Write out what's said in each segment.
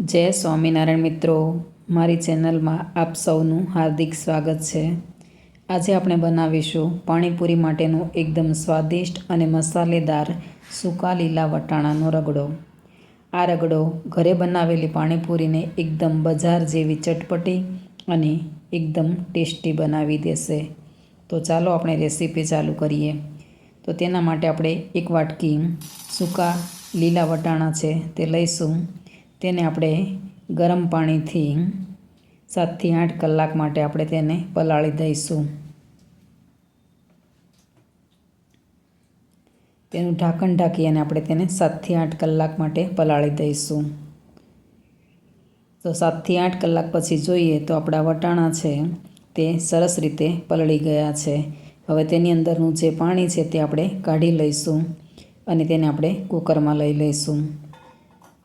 જય સ્વામિનારાયણ મિત્રો, મારી ચેનલમાં આપ સૌનું હાર્દિક સ્વાગત છે। આજે આપણે બનાવીશું પાણીપુરી માટેનો એકદમ સ્વાદિષ્ટ અને મસાલેદાર સૂકા લીલા વટાણાનો રગડો। આ રગડો ઘરે બનાવેલી પાણીપુરીને એકદમ બજાર જેવી ચટપટી અને એકદમ ટેસ્ટી બનાવી દેશે। તો ચાલો આપણે રેસીપી ચાલુ કરીએ। તો તેના માટે આપણે એક વાટકી સૂકા લીલા વટાણા છે તે લઈશું। તેને આપણે ગરમ પાણીથી 7 થી 8 કલાક માટે આપણે તેને પલાળી દઈશું। તેનું ઢાંકણ ઢાંકી અને આપણે તેને 7 થી 8 કલાક માટે પલાળી દઈશું। તો 7 થી 8 કલાક પછી જોઈએ તો આપણા વટાણા છે તે સરસ રીતે પલળી ગયા છે। હવે તેની અંદરનું જે પાણી છે તે આપણે કાઢી લઈશું અને તેને આપણે કુકરમાં લઈ લઈશું।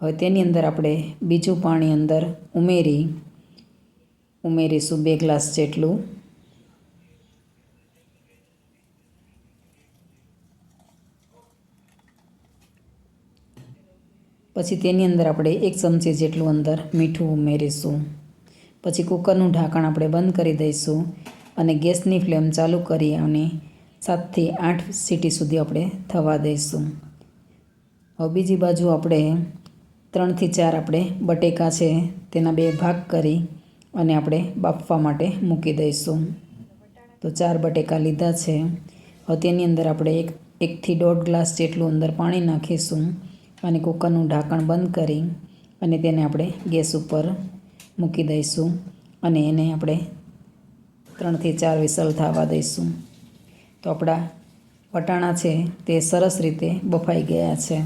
હવે તેની અંદર આપણે બીજું પાણી અંદર ઉમેરીશું 2 ગ્લાસ જેટલું। પછી તેની અંદર આપણે 1 ચમચી જેટલું અંદર મીઠું ઉમેરીશું। પછી કુકરનું ઢાંકણ આપણે બંધ કરી દઈશું અને ગેસની ફ્લેમ ચાલુ કરી અને 7 થી 8 સીટી સુધી આપણે થવા દઈશું। હવે બીજી બાજુ આપણે 3 થી 4 આપણે બટેકા છે તેના 2 ભાગ કરી અને આપણે બાફવા માટે મૂકી દઈશું। તો 4 બટેકા લીધા છે। હવે તેની અંદર આપણે 1 થી 1.5 ગ્લાસ જેટલું અંદર પાણી નાખીશું અને કુકરનું ઢાંકણ બંધ કરી અને તેને આપણે ગેસ ઉપર મૂકી દઈશું અને એને આપણે 3 થી 4 વિસલ થવા દઈશું। તો આપણા વટાણા છે તે સરસ રીતે બફાઈ ગયા છે।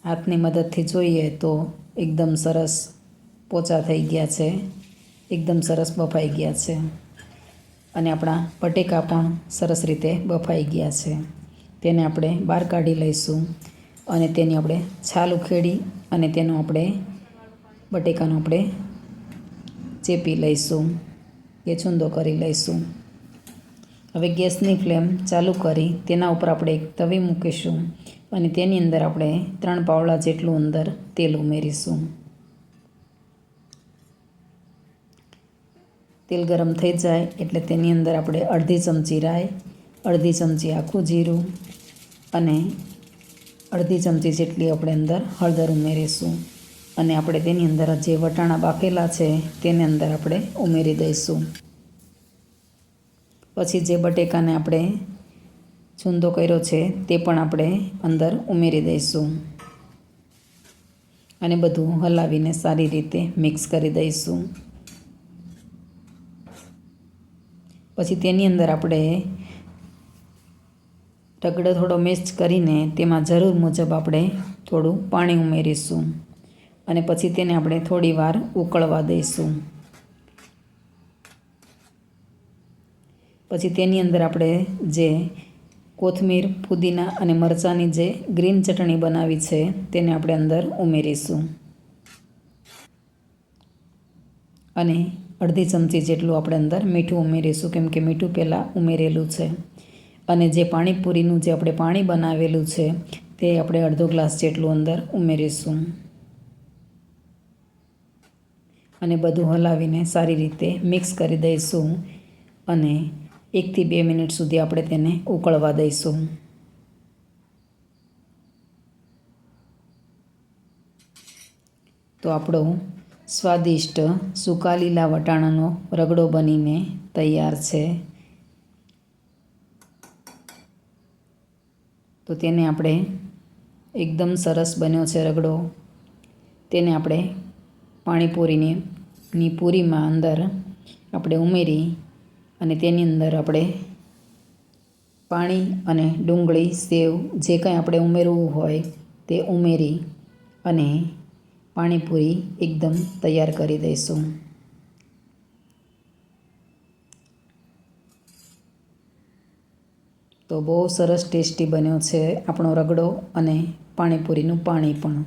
હાથની મદદથી જોઈએ તો એકદમ સરસ પોચા થઈ ગયા છે, એકદમ સરસ બફાઈ ગયા છે અને આપણા બટેકા પણ સરસ રીતે બફાઈ ગયા છે। તેને આપણે બહાર કાઢી લઈશું અને તેની આપણે છાલ ઉખેડી અને તેનો આપણે બટેકાનો આપણે ચેપી લઈશું કે છૂંદો કરી લઈશું। હવે ગેસની ફ્લેમ ચાલુ કરી તેના ઉપર આપણે એક તવી મૂકીશું અને તેની અંદર આપણે 3 પાવડા જેટલું અંદર તેલ ઉમેરીશું। તેલ ગરમ થઈ જાય એટલે તેની અંદર આપણે અડધી ચમચી રાઈ, અડધી ચમચી આખું જીરું અને અડધી ચમચી જેટલી આપણે અંદર હળદર ઉમેરીશું અને આપણે તેની અંદર જે વટાણા બાફેલા છે તેને અંદર આપણે ઉમેરી દઈશું। પછી જે બટેકાને આપણે છૂંદો કર્યો છે તે પણ આપણે અંદર ઉમેરી દઈશું અને બધું હલાવીને સારી રીતે મિક્સ કરી દઈશું। પછી તેની અંદર આપણે રગડો થોડો મિક્સ કરીને તેમાં જરૂર મુજબ આપણે થોડું પાણી ઉમેરીશું અને પછી તેને આપણે થોડી વાર ઉકળવા દઈશું। પછી તેની અંદર આપણે જે કોથમીર, પુદીના અને મરચાંની જે ગ્રીન ચટણી બનાવી છે તેને આપણે અંદર ઉમેરીશું અને અડધી ચમચી જેટલું આપણે અંદર મીઠું ઉમેરીશું કેમ કે મીઠું પહેલાં ઉમેરેલું છે અને જે પાણીપુરીનું જે આપણે પાણી બનાવેલું છે તે આપણે અડધો ગ્લાસ જેટલું અંદર ઉમેરીશું અને બધું હલાવીને સારી રીતે મિક્સ કરી દઈશું અને 1 થી 2 મિનિટ સુધી આપણે તેને ઉકળવા દઈશું। તો આપણો સ્વાદિષ્ટ સૂકા લીલા વટાણાનો રગડો બનીને તૈયાર છે। તો તેને આપણે એકદમ સરસ બન્યો છે રગડો। તેને આપણે પાણીપુરીની પૂરીમાં અંદર આપણે ઉમેરી અને તેની અંદર આપણે પાણી અને ડુંગળી, સેવ જે કંઈ આપણે ઉમેરવું હોય તે ઉમેરી અને પાણીપુરી એકદમ તૈયાર કરી દઈશું। તો બહુ સરસ ટેસ્ટી બન્યો છે આપણો રગડો અને પાણીપુરીનું પાણી પણ।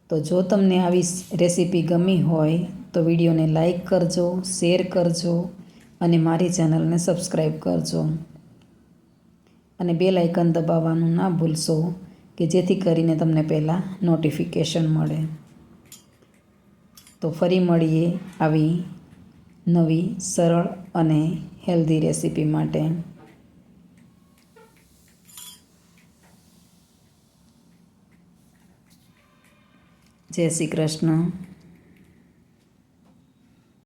તો જો તમને આવી રેસીપી ગમી હોય તો વિડીયોને લાઈક કરજો, શેર કરજો અને મારી ચેનલને સબસ્ક્રાઈબ કરજો અને બેલ આઇકન દબાવવાનું ના ભૂલશો કે જેથી કરીને તમને પહેલાં નોટિફિકેશન મળે. તો ફરી મળીએ આવી નવી સરળ અને હેલ્ધી રેસીપી માટે. જય શ્રી કૃષ્ણ.